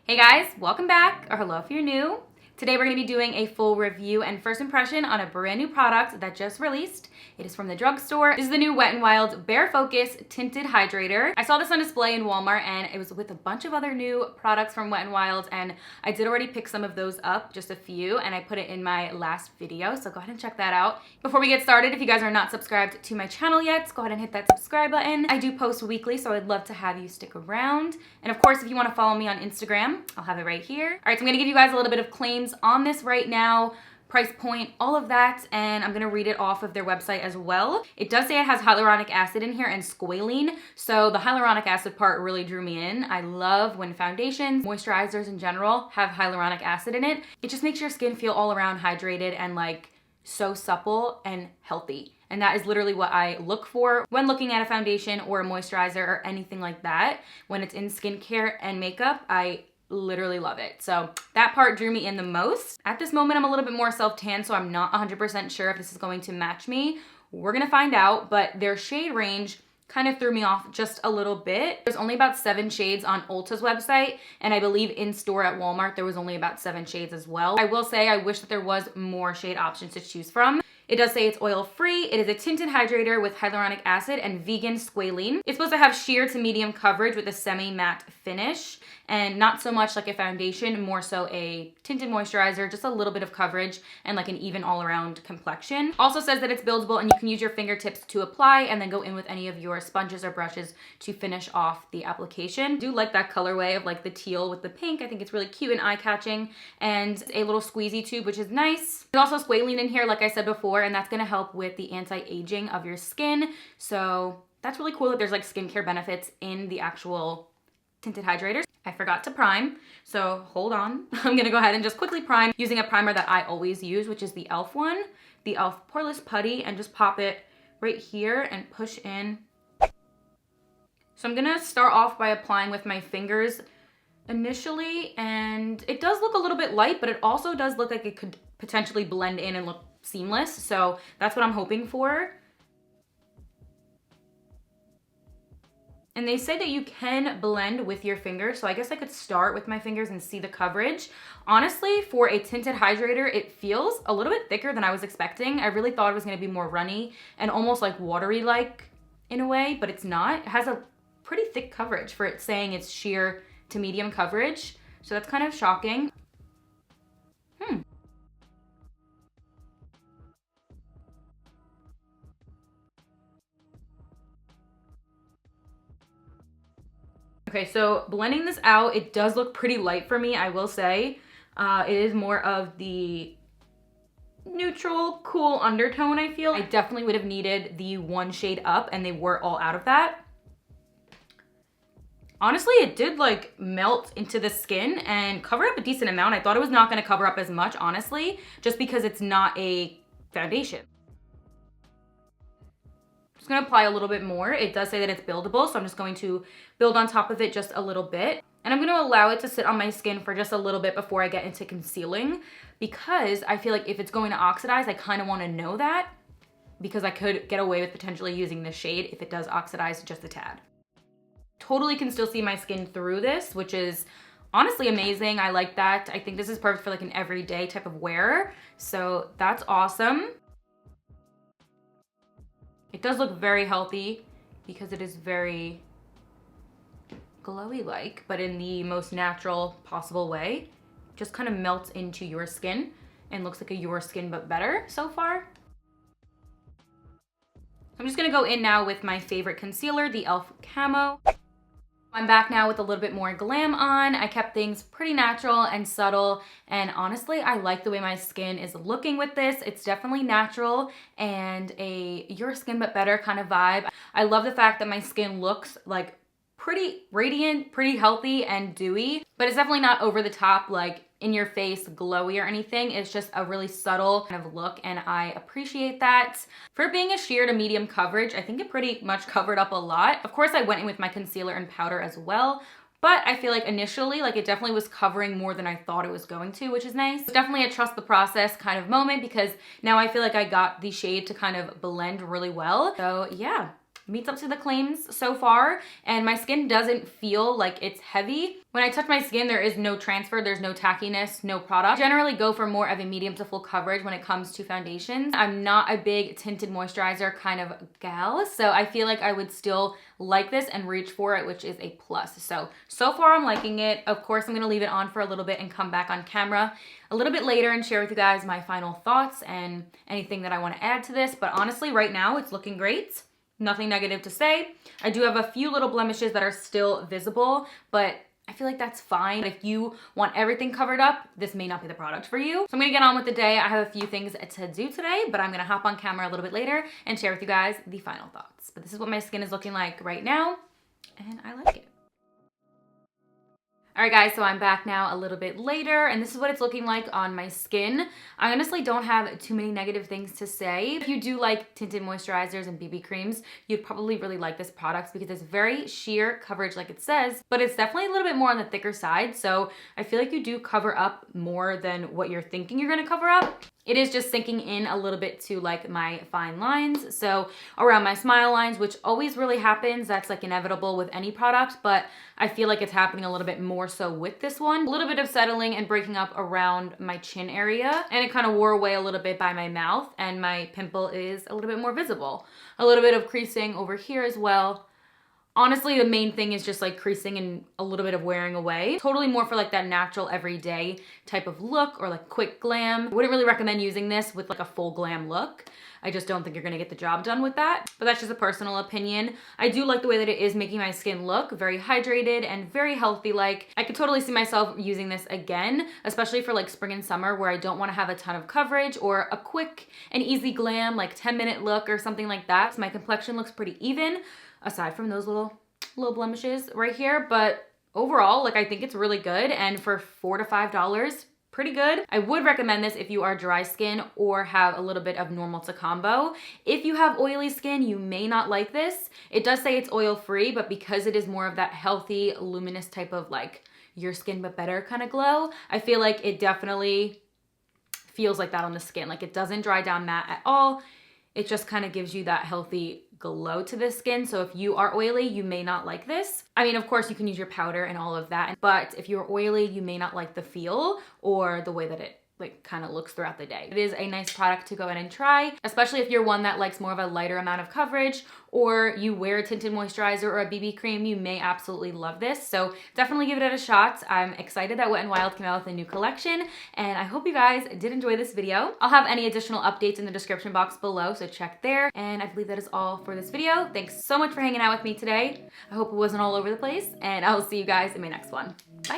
Hey guys, welcome back, or hello if you're new. Today we're going to be doing a full review and first impression on a brand new product that just released. It is from the drugstore. This is the new Wet n Wild Bare Focus Tinted Hydrator. I saw this on display in Walmart and it was with a bunch of other new products from Wet n Wild, and I did already pick some of those up, just a few, and I put it in my last video, so go ahead and check that out. Before we get started, if you guys are not subscribed to my channel yet, go ahead and hit that subscribe button. I do post weekly, so I'd love to have you stick around. And of course, if you want to follow me on Instagram, I'll have it right here. All right, so I'm gonna give you guys a little bit of claims on this right now, price point, all of that, and I'm gonna read it off of their website as well. It does say it has hyaluronic acid in here and squalene, so the hyaluronic acid part really drew me in. I love when foundations, moisturizers in general, have hyaluronic acid in it. It just makes your skin feel all around hydrated and like so supple and healthy. And that is literally what I look for when looking at a foundation or a moisturizer or anything like that. When it's in skincare and makeup, I literally love it. So that part drew me in the most. At this moment, I'm a little bit more self-tan, so I'm not 100% sure if this is going to match me. We're gonna find out, but their shade range kind of threw me off just a little bit. There's only about 7 shades on Ulta's website, and I believe in store at Walmart, there was only about 7 shades as well. I will say I wish that there was more shade options to choose from. It does say it's oil-free. It is a tinted hydrator with hyaluronic acid and vegan squalene. It's supposed to have sheer to medium coverage with a semi-matte finish, and not so much like a foundation, more so a tinted moisturizer, just a little bit of coverage and like an even all-around complexion. Also says that it's buildable and you can use your fingertips to apply and then go in with any of your sponges or brushes to finish off the application. I do like that colorway of like the teal with the pink. I think it's really cute and eye-catching, and a little squeezy tube, which is nice. There's also squalene in here, like I said before, and that's gonna help with the anti-aging of your skin. So that's really cool that there's like skincare benefits in the actual tinted hydrators. I forgot to prime, so hold on. I'm gonna go ahead and just quickly prime using a primer that I always use, which is the e.l.f. one, the e.l.f. Poreless Putty, and just pop it right here and push in. So I'm gonna start off by applying with my fingers initially, and it does look a little bit light, but it also does look like it could potentially blend in and look seamless, so that's what I'm hoping for. And they say that you can blend with your fingers, so I guess I could start with my fingers and see the coverage. Honestly, for a tinted hydrator, it feels a little bit thicker than I was expecting. I really thought it was gonna be more runny and almost like watery-like in a way, but it's not. It has a pretty thick coverage for it saying it's sheer to medium coverage, so that's kind of shocking. Okay, so blending this out, it does look pretty light for me, I will say. It is more of the neutral, cool undertone, I feel. I definitely would have needed the 1 shade up, and they were all out of that. Honestly, it did like melt into the skin and cover up a decent amount. I thought it was not gonna cover up as much, honestly, just because it's not a foundation. I'm gonna apply a little bit more. It does say that it's buildable, so I'm just going to build on top of it just a little bit. And I'm gonna allow it to sit on my skin for just a little bit before I get into concealing, because I feel like if it's going to oxidize, I kind of wanna know that, because I could get away with potentially using this shade if it does oxidize just a tad. Totally can still see my skin through this, which is honestly amazing. I like that. I think this is perfect for like an everyday type of wear, so that's awesome. It does look very healthy because it is very glowy-like, but in the most natural possible way. Just kind of melts into your skin and looks like a your skin but better so far. I'm just gonna go in now with my favorite concealer, the e.l.f. Camo. I'm back now with a little bit more glam on. I kept things pretty natural and subtle, and honestly, I like the way my skin is looking with this. It's definitely natural and a your skin but better kind of vibe. I love the fact that my skin looks like pretty radiant, pretty healthy and dewy, but it's definitely not over the top, like in your face glowy or anything. It's just a really subtle kind of look, and I appreciate that. For it being a sheer to medium coverage, I think it pretty much covered up a lot. Of course, I went in with my concealer and powder as well, but I feel like initially, like it definitely was covering more than I thought it was going to, which is nice. It's definitely a trust the process kind of moment, because now I feel like I got the shade to kind of blend really well. So yeah, meets up to the claims so far, and my skin doesn't feel like it's heavy. When I touch my skin, there is no transfer, there's no tackiness, no product. I generally go for more of a medium to full coverage when it comes to foundations. I'm not a big tinted moisturizer kind of gal, so I feel like I would still like this and reach for it, which is a plus. So far I'm liking it. Of course, I'm gonna leave it on for a little bit and come back on camera a little bit later and share with you guys my final thoughts and anything that I wanna add to this. But honestly, right now it's looking great. Nothing negative to say. I do have a few little blemishes that are still visible, but I feel like that's fine. If you want everything covered up, this may not be the product for you. So I'm gonna get on with the day. I have a few things to do today, but I'm gonna hop on camera a little bit later and share with you guys the final thoughts. But this is what my skin is looking like right now, and I like it. All right guys, so I'm back now a little bit later, and this is what it's looking like on my skin. I honestly don't have too many negative things to say. If you do like tinted moisturizers and BB creams, you'd probably really like this product because it's very sheer coverage like it says, but it's definitely a little bit more on the thicker side. So I feel like you do cover up more than what you're thinking you're gonna cover up. It is just sinking in a little bit to like my fine lines. So around my smile lines, which always really happens, that's like inevitable with any product, but I feel like it's happening a little bit more so with this one. A little bit of settling and breaking up around my chin area, and it kind of wore away a little bit by my mouth, and my pimple is a little bit more visible. A little bit of creasing over here as well. Honestly, the main thing is just like creasing and a little bit of wearing away. Totally more for like that natural everyday type of look or like quick glam. I wouldn't really recommend using this with like a full glam look. I just don't think you're gonna get the job done with that, but that's just a personal opinion. I do like the way that it is making my skin look very hydrated and very healthy. Like I could totally see myself using this again, especially for like spring and summer where I don't wanna have a ton of coverage or a quick and easy glam, like 10-minute look or something like that. So my complexion looks pretty even, aside from those little blemishes right here. But overall, like I think it's really good, and for $4 to $5, pretty good. I would recommend this if you are dry skin or have a little bit of normal to combo. If you have oily skin, you may not like this. It does say it's oil free, but because it is more of that healthy, luminous type of like your skin but better kind of glow, I feel like it definitely feels like that on the skin. Like it doesn't dry down matte at all. It just kind of gives you that healthy glow to the skin. So if you are oily, you may not like this. I mean, of course you can use your powder and all of that, but if you're oily, you may not like the feel or the way that it like kind of looks throughout the day. It is a nice product to go in and try, especially if you're one that likes more of a lighter amount of coverage, or you wear a tinted moisturizer or a BB cream, you may absolutely love this. So definitely give it a shot. I'm excited that Wet n Wild came out with a new collection, and I hope you guys did enjoy this video. I'll have any additional updates in the description box below, so check there. And I believe that is all for this video. Thanks so much for hanging out with me today. I hope it wasn't all over the place, and I will see you guys in my next one. Bye.